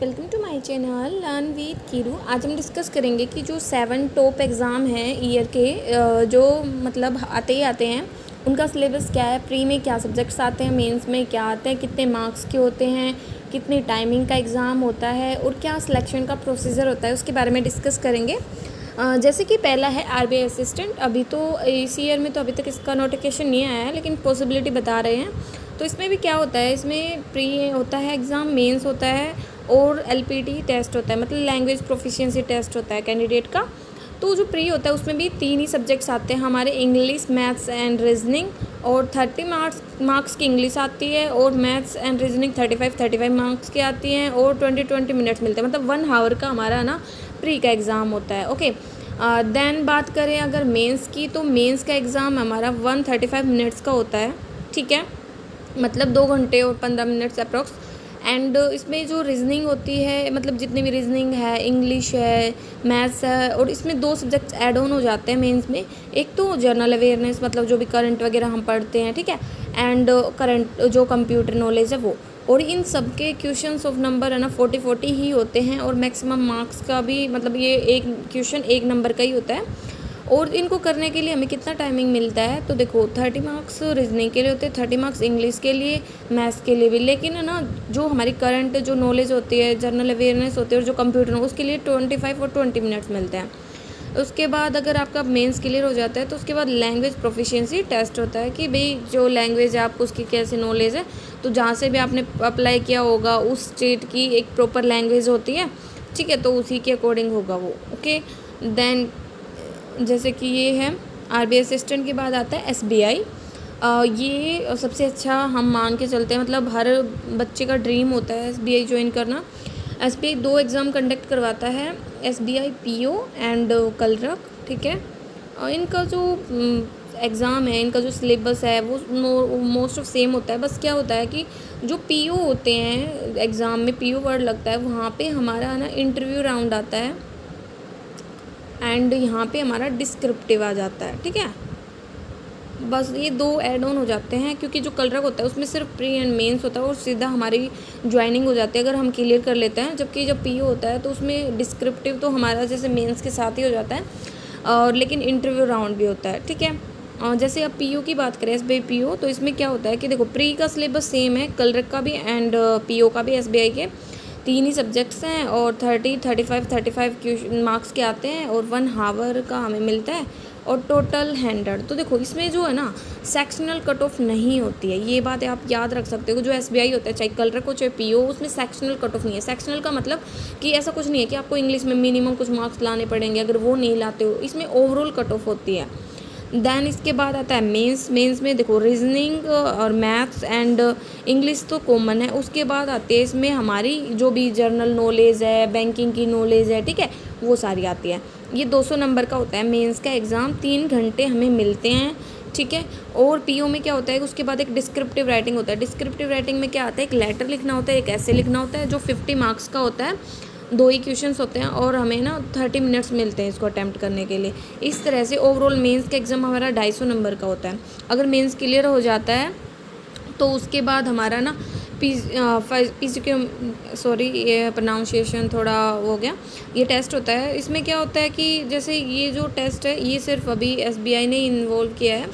Welcome to my channel learn with Keeru. आज हम discuss करेंगे कि जो 7 टॉप एग्ज़ाम हैं ईयर के जो मतलब आते ही आते हैं उनका सिलेबस क्या है, प्री में क्या सब्जेक्ट्स आते हैं, मेंस में क्या आते हैं, कितने मार्क्स के होते हैं, कितनी टाइमिंग का एग्ज़ाम होता है और क्या सिलेक्शन का प्रोसीजर होता है, उसके बारे में डिस्कस करेंगे। जैसे कि पहला है आरबीआई असिस्टेंट। अभी तो इस ईयर में तो अभी तक इसका नोटिफिकेशन नहीं आया है, लेकिन पॉसिबिलिटी बता रहे हैं। तो इसमें भी क्या होता है, इसमें प्री होता है एग्ज़ाम, मेंस होता है और एलपीटी टेस्ट होता है, मतलब लैंग्वेज प्रोफिशिएंसी टेस्ट होता है कैंडिडेट का। तो जो प्री होता है उसमें भी 3 ही सब्जेक्ट्स आते हैं हमारे, इंग्लिश, मैथ्स एंड रीजनिंग। और 30 मार्क्स की इंग्लिश आती है और मैथ्स एंड रीजनिंग 35 मार्क्स की आती हैं और 20 मिनट्स मिलते हैं, मतलब 1 आवर का हमारा ना प्री का एग्ज़ाम होता है। ओके, देन बात करें अगर मेंस की, तो मेंस का एग्ज़ाम हमारा 135 मिनट्स का होता है, ठीक है, मतलब 2 घंटे और 15 मिनट्स अप्रॉक्स। एंड इसमें जो रीजनिंग होती है, मतलब जितनी भी रीजनिंग है, इंग्लिश है, मैथ्स है, और इसमें 2 सब्जेक्ट्स ऐड ऑन हो जाते हैं मेंस में। एक तो जनरल अवेयरनेस, मतलब जो भी करंट वगैरह हम पढ़ते हैं, ठीक है, एंड करंट जो कंप्यूटर नॉलेज है वो। और इन सब के क्वेश्चंस ऑफ नंबर है ना 40 ही होते हैं और मैक्सिमम मार्क्स का भी, मतलब ये एक क्वेश्चन 1 नंबर का ही होता है। और इनको करने के लिए हमें कितना टाइमिंग मिलता है, तो देखो 30 मार्क्स रीजनिंग के लिए होते हैं, 30 मार्क्स इंग्लिश के लिए, मैथ्स के लिए भी। लेकिन है ना जो हमारी करंट जो नॉलेज होती है, जनरल अवेयरनेस होती है और जो कंप्यूटर, उसके लिए 25 और 20 मिनट्स मिलते हैं। उसके बाद अगर आपका मेंस क्लियर हो जाता है तो उसके बाद लैंग्वेज प्रोफिशिएंसी टेस्ट होता है कि भाई जो लैंग्वेज है आपको उसकी कैसी नॉलेज है। तो जहाँ से भी आपने अप्लाई किया होगा उस स्टेट की एक प्रॉपर लैंग्वेज होती है, ठीक है, तो उसी के अकॉर्डिंग होगा वो। ओके, देन जैसे कि ये है आरबीआई असिस्टेंट के बाद आता है एसबीआई। ये सबसे अच्छा हम मान के चलते हैं, मतलब हर बच्चे का ड्रीम होता है एसबीआई ज्वाइन करना। एसबीआई 2 एग्ज़ाम कंडक्ट करवाता है, एसबीआई पीओ एंड कलरक, ठीक है। इनका जो एग्ज़ाम है, इनका जो सिलेबस है वो मोस्ट ऑफ सेम होता है। बस क्या होता है कि जो पीओ होते हैं एग्ज़ाम में, पीओ वर्ड लगता है, वहाँ पे हमारा ना इंटरव्यू राउंड आता है एंड यहाँ पे हमारा डिस्क्रिप्टिव आ जाता है, ठीक है। बस ये 2 ऐड ऑन हो जाते हैं, क्योंकि जो कलरक होता है उसमें सिर्फ प्री एंड मेंस होता है और सीधा हमारी ज्वाइनिंग हो जाती है अगर हम क्लियर कर लेते हैं। जबकि जब पीओ होता है तो उसमें डिस्क्रिप्टिव तो हमारा जैसे मेंस के साथ ही हो जाता है, और लेकिन इंटरव्यू राउंड भी होता है, ठीक है। और जैसे अब पीओ की बात करें, एसबीआई पीओ, तो इसमें क्या होता है कि देखो प्री का सिलेबस सेम है, कलरक का भी एंड पीओ का भी। एसबीआई के 3 ही सब्जेक्ट्स हैं और 35 मार्क्स के आते हैं और 1 आवर का हमें मिलता है और टोटल 100। तो देखो इसमें जो है ना सेक्शनल कट ऑफ नहीं होती है, ये बात आप याद रख सकते हो। जो एसबीआई होता है, चाहे कलरक हो चाहे पीओ, उसमें सेक्शनल कट ऑफ नहीं है। सेक्शनल का मतलब कि ऐसा कुछ नहीं है कि आपको इंग्लिश में मिनिमम कुछ मार्क्स लाने पड़ेंगे, अगर वो नहीं लाते हो, इसमें ओवरऑल कट ऑफ होती है। देन इसके बाद आता है मेंस। मेंस में देखो रीजनिंग और मैथ्स एंड इंग्लिश तो कॉमन है। उसके बाद आती है इसमें हमारी जो भी जर्नल नॉलेज है, बैंकिंग की नॉलेज है, ठीक है, वो सारी आती है। ये 200 नंबर का होता है मेंस का एग्ज़ाम, 3 घंटे हमें मिलते हैं, ठीक है। और पीओ में क्या होता है, उसके बाद एक डिस्क्रिप्टिव राइटिंग होता है। डिस्क्रिप्टिव राइटिंग में क्या आता है, एक लेटर लिखना होता है, एक ऐसे लिखना होता है, जो 50 मार्क्स का होता है। 2 ही क्वेश्चंस होते हैं और हमें ना 30 मिनट्स मिलते हैं इसको अटैम्प्ट करने के लिए। इस तरह से ओवरऑल मेंस का एग्ज़ाम हमारा 250 नंबर का होता है। अगर मेंस क्लियर हो जाता है तो उसके बाद हमारा ना ये प्रोनाउंसिएशन थोड़ा हो गया, ये टेस्ट होता है। इसमें क्या होता है कि जैसे ये जो टेस्ट है ये सिर्फ अभी एसबीआई ने इन्वॉल्व किया है,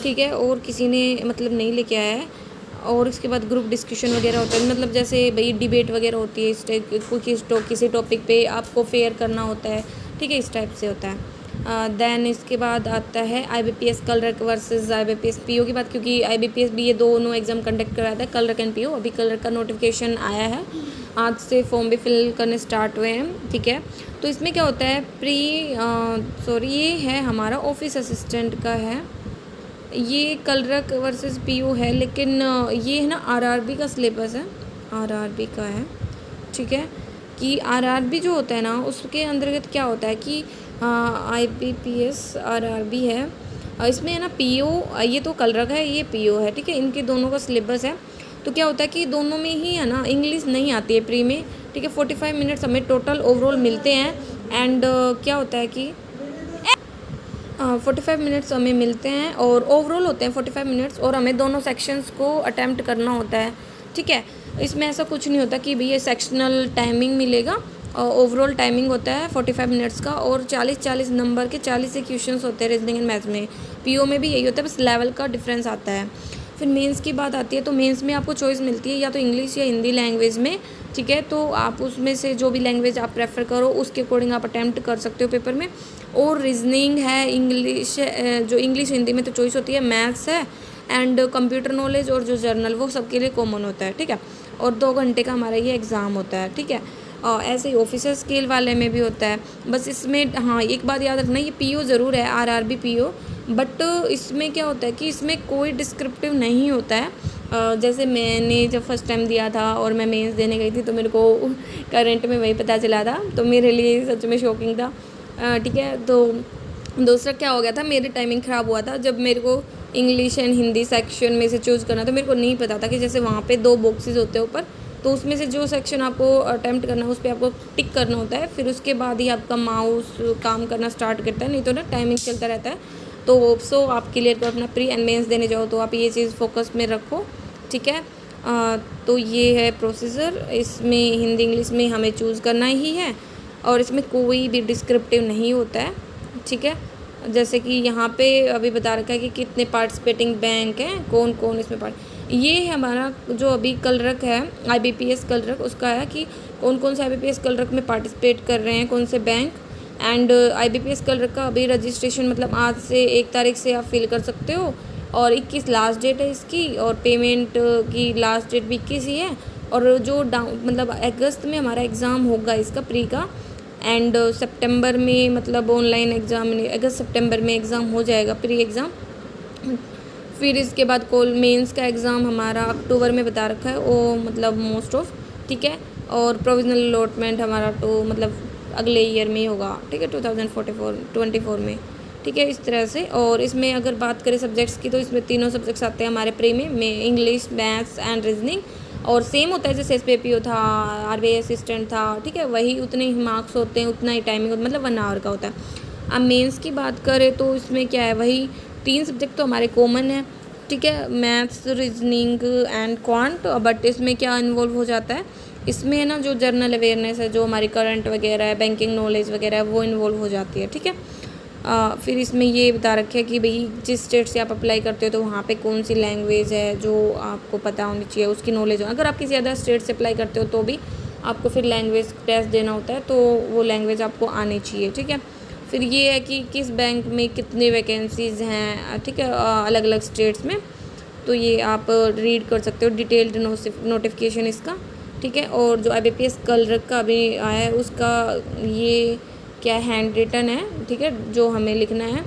ठीक है, और किसी ने मतलब नहीं लेके आया है। और इसके बाद ग्रुप डिस्कशन वगैरह होता है, मतलब जैसे भाई डिबेट वगैरह होती है, इस टाइप किसी टॉपिक पे आपको फेयर करना होता है, ठीक है, इस टाइप से होता है। देन इसके बाद आता है IBPS clerk versus IBPS PO की बात, क्योंकि आईबीपीएस भी ये दोनों एग्जाम कंडक्ट कराता है, कलरक एंड पीओ। अभी कलरक का नोटिफिकेशन आया है, आज से फॉर्म भी फिल करने स्टार्ट हुए हैं, ठीक है। तो इसमें क्या होता है ये है हमारा ऑफिस असिस्टेंट का है, ये कलरक वर्सेस पीओ है, लेकिन ये है ना आरआरबी का सिलेबस है, आरआरबी का है, ठीक है। कि आरआरबी जो होता है ना उसके अंतर्गत क्या होता है कि आईबीपीएस आरआरबी है, इसमें है ना पीओ, ये तो कलरक है, ये पीओ है, ठीक है, इनके दोनों का सिलेबस है। तो क्या होता है कि दोनों में ही है ना इंग्लिश नहीं आती है प्री में, ठीक है। 45 मिनट्स हमें टोटल ओवरऑल मिलते हैं एंड क्या होता है कि 45 मिनट्स हमें मिलते हैं और ओवरऑल होते हैं 45 मिनट्स, और हमें दोनों सेक्शंस को अटैम्प्ट करना होता है, ठीक है। इसमें ऐसा कुछ नहीं होता कि भैया सेक्शनल टाइमिंग मिलेगा, और ओवरऑल टाइमिंग होता है 45 मिनट्स का, और 40 नंबर के 40 से क्वेश्चंस होते हैं रीजनिंग एंड मैथ्स में। पीओ में भी यही होता है, बस लेवल का डिफरेंस आता है। फिर मेंस की बात आती है, तो मेंस में आपको चॉइस मिलती है या तो इंग्लिश या हिंदी लैंग्वेज में, ठीक है। तो आप उसमें से जो भी लैंग्वेज आप प्रेफर करो उसके अकॉर्डिंग आप अटैम्प्ट कर सकते हो पेपर में। और रीजनिंग है, इंग्लिश, जो इंग्लिश हिंदी में तो चॉइस होती है, मैथ्स है एंड कंप्यूटर नॉलेज और जो जर्नल वो सबके लिए कॉमन होता है, ठीक है। और 2 घंटे का हमारा ये एग्ज़ाम होता है, ठीक है। ऐसे ही ऑफिसर स्केल वाले में भी होता है। बस इसमें हाँ एक बात याद रखना, ये पीओ ज़रूर है, आरआरबी पीओ, बट इसमें क्या होता है कि इसमें कोई डिस्क्रिप्टिव नहीं होता है। जैसे मैंने जब फर्स्ट टाइम दिया था और मैं मेंस देने गई थी तो मेरे को करंट में वही पता चला था, तो मेरे लिए सच में शॉकिंग था, ठीक है। तो दूसरा क्या हो गया था, मेरी टाइमिंग ख़राब हुआ था जब मेरे को इंग्लिश एंड हिंदी सेक्शन में से चूज़ करना था। मेरे को नहीं पता था कि जैसे वहाँ पे 2 बॉक्सेस होते हैं ऊपर, तो उसमें से जो सेक्शन आपको अटेम्प्ट करना है उस पर आपको टिक करना होता है, फिर उसके बाद ही आपका माउस काम करना स्टार्ट करता है, नहीं तो ना टाइमिंग चलता रहता है। तो होप्सो आप क्लियर करो अपना प्री एंड मेंस देने जाओ तो आप ये चीज़ फोकस में रखो, ठीक है। तो ये है प्रोसीजर, इसमें हिंदी इंग्लिश में हमें चूज़ करना ही है, और इसमें कोई भी डिस्क्रिप्टिव नहीं होता है, ठीक है। जैसे कि यहाँ पे अभी बता रखा है कि कितने पार्टिसिपेटिंग बैंक हैं, कौन कौन इसमें ये है हमारा जो अभी कलरक है IBPS कलरक, उसका है कि कौन कौन से IBPS कलरक में पार्टिसिपेट कर रहे हैं, कौन से बैंक। एंड IBPS कलरक का अभी रजिस्ट्रेशन मतलब आज से 1 तारीख से आप फिल कर सकते हो, और 21 लास्ट डेट है इसकी, और पेमेंट की लास्ट डेट भी 21 ही है। और जो मतलब अगस्त में हमारा एग्ज़ाम होगा इसका प्री का, एंड सितंबर में मतलब ऑनलाइन एग्ज़ाम, अगस्त सितंबर में एग्ज़ाम हो जाएगा प्री एग्ज़ाम। फिर इसके बाद कोल मेंस का एग्ज़ाम हमारा अक्टूबर में बता रखा है, वो मतलब मोस्ट ऑफ, ठीक है। और प्रोविजनल अलॉटमेंट हमारा तो मतलब अगले ईयर में ही होगा, ठीक है, 2024 में, ठीक है, इस तरह से। और इसमें अगर बात करें सब्जेक्ट्स की तो इसमें तीनों सब्जेक्ट्स आते हैं हमारे प्री में इंग्लिश, मैथ्स एंड रीजनिंग, और सेम होता है जैसे SPPO था, RBI असिस्टेंट था, ठीक है, वही उतने ही मार्क्स होते हैं, उतना ही टाइमिंग मतलब 1 आवर का होता है। अब मेंस की बात करें तो इसमें क्या है, वही 3 सब्जेक्ट तो हमारे कॉमन है, ठीक है, maths, reasoning and quant. But इसमें क्या इन्वॉल्व हो जाता है, इसमें ना जो जर्नल अवेयरनेस है, जो हमारी करंट वगैरह है, बैंकिंग नॉलेज वगैरह है, वो इन्वॉल्व हो जाती है, ठीक है। फिर इसमें ये बता रखे कि भाई जिस स्टेट से आप अप्लाई करते हो तो वहाँ पे कौन सी लैंग्वेज है जो आपको पता होनी चाहिए, उसकी नॉलेज हो। अगर आप किसी अदर स्टेट से अप्लाई करते हो तो भी आपको फिर लैंग्वेज टेस्ट देना होता है, तो वो लैंग्वेज आपको आनी चाहिए, ठीक है। फिर ये है कि किस बैंक में कितनी वैकेंसीज़ हैं, ठीक है, अलग अलग स्टेट्स में, तो ये आप रीड कर सकते हो डिटेल्ड नोटिफिकेशन इसका, ठीक है। और जो IBPS कलरक का अभी आया है उसका ये क्या हैंड रिटन है, ठीक है, जो हमें लिखना है।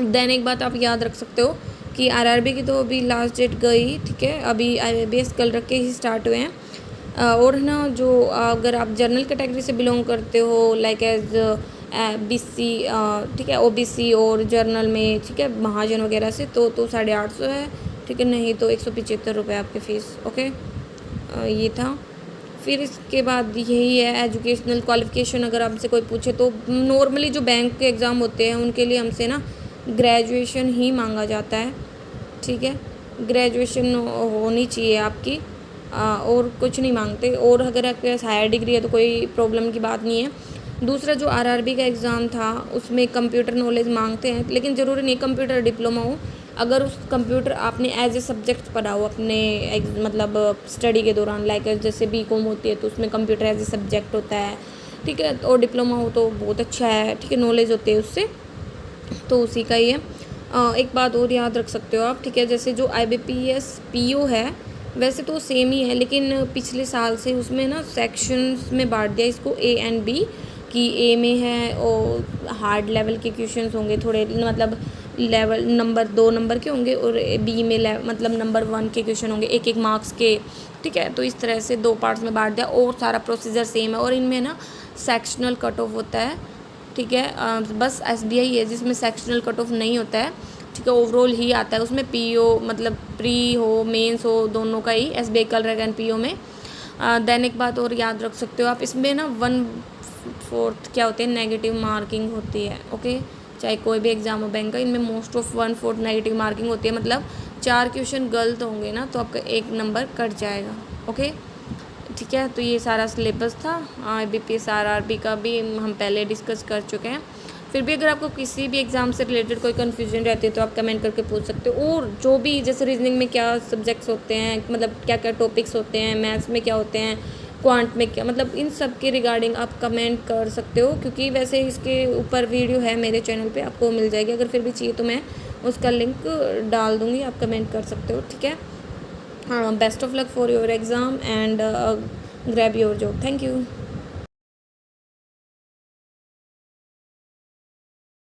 देन एक बात आप याद रख सकते हो कि RRB की तो अभी लास्ट डेट गई, ठीक है, अभी IBPS कलरक के ही स्टार्ट हुए हैं। और ना जो अगर आप जनरल कैटेगरी से बिलोंग करते हो लाइक एज BC, ठीक है, OBC और जर्नल में, ठीक है, महाजन वगैरह से, तो 850 है, ठीक है, नहीं तो 175 रुपये आपकी फ़ीस, ओके। ये था। फिर इसके बाद यही है एजुकेशनल क्वालिफ़िकेशन। अगर आपसे कोई पूछे तो नॉर्मली जो बैंक के एग्ज़ाम होते हैं उनके लिए हमसे ना ग्रेजुएशन ही मांगा जाता है, ठीक है, ग्रेजुएशन होनी चाहिए आपकी, और कुछ नहीं मांगते। और अगर आपके पास हायर डिग्री है तो कोई प्रॉब्लम की बात नहीं है। दूसरा जो RRB का एग्ज़ाम था उसमें कंप्यूटर नॉलेज मांगते हैं, लेकिन ज़रूरी नहीं कंप्यूटर डिप्लोमा हो। अगर उस कंप्यूटर आपने एज ए सब्जेक्ट पढ़ा हो अपने मतलब स्टडी के दौरान, लाइक जैसे BCom होती है तो उसमें कंप्यूटर एज ए सब्जेक्ट होता है, ठीक है, और डिप्लोमा हो तो बहुत अच्छा है, ठीक है, नॉलेज होती है उससे, तो उसी का ही है। एक बात और याद रख सकते हो आप, ठीक है, जैसे जो IBPS PO है वैसे तो सेम ही है, लेकिन पिछले साल से उसमें ना सेक्शंस में बांट दिया इसको A and B, कि A में है और हार्ड लेवल के क्वेश्चंस होंगे थोड़े, मतलब लेवल नंबर 2 नंबर के होंगे, और B में मतलब नंबर 1 के क्वेश्चन होंगे 1-1 मार्क्स के, ठीक है। तो इस तरह से 2 पार्ट्स में बांट दिया, और सारा प्रोसीजर सेम है। और इनमें ना सेक्शनल कट ऑफ होता है, ठीक है, बस SBI है जिसमें सेक्शनल कट ऑफ नहीं होता है, ठीक है, ओवरऑल ही आता है उसमें। PO मतलब प्री हो मेंस हो दोनों का ही SBI कलरक एंड PO में। देन एक बात और याद रख सकते हो आप, इसमें ना 1/4 क्या होते हैं, नेगेटिव मार्किंग होती है, ओके, चाहे कोई भी एग्जाम हो बैंक का, इनमें मोस्ट ऑफ 1/4 नेगेटिव मार्किंग होती है, मतलब 4 क्वेश्चन गलत होंगे ना तो आपका 1 नंबर कट जाएगा, ओके। ठीक है। तो ये सारा सिलेबस था। IBPS RRB का भी हम पहले डिस्कस कर चुके हैं। फिर भी अगर आपको किसी भी एग्ज़ाम से रिलेटेड कोई कन्फ्यूजन रहती है तो आप कमेंट करके पूछ सकते हो। और जो भी जैसे रीजनिंग में क्या सब्जेक्ट्स होते हैं, मतलब क्या क्या टॉपिक्स होते हैं, मैथ्स में क्या होते हैं, क्वांट में क्या, मतलब इन सब के रिगार्डिंग आप कमेंट कर सकते हो, क्योंकि वैसे इसके ऊपर वीडियो है मेरे चैनल पे, आपको मिल जाएगी। अगर फिर भी चाहिए तो मैं उसका लिंक डाल दूँगी, आप कमेंट कर सकते हो, ठीक है। Best of luck for your exam and grab your job. Thank you.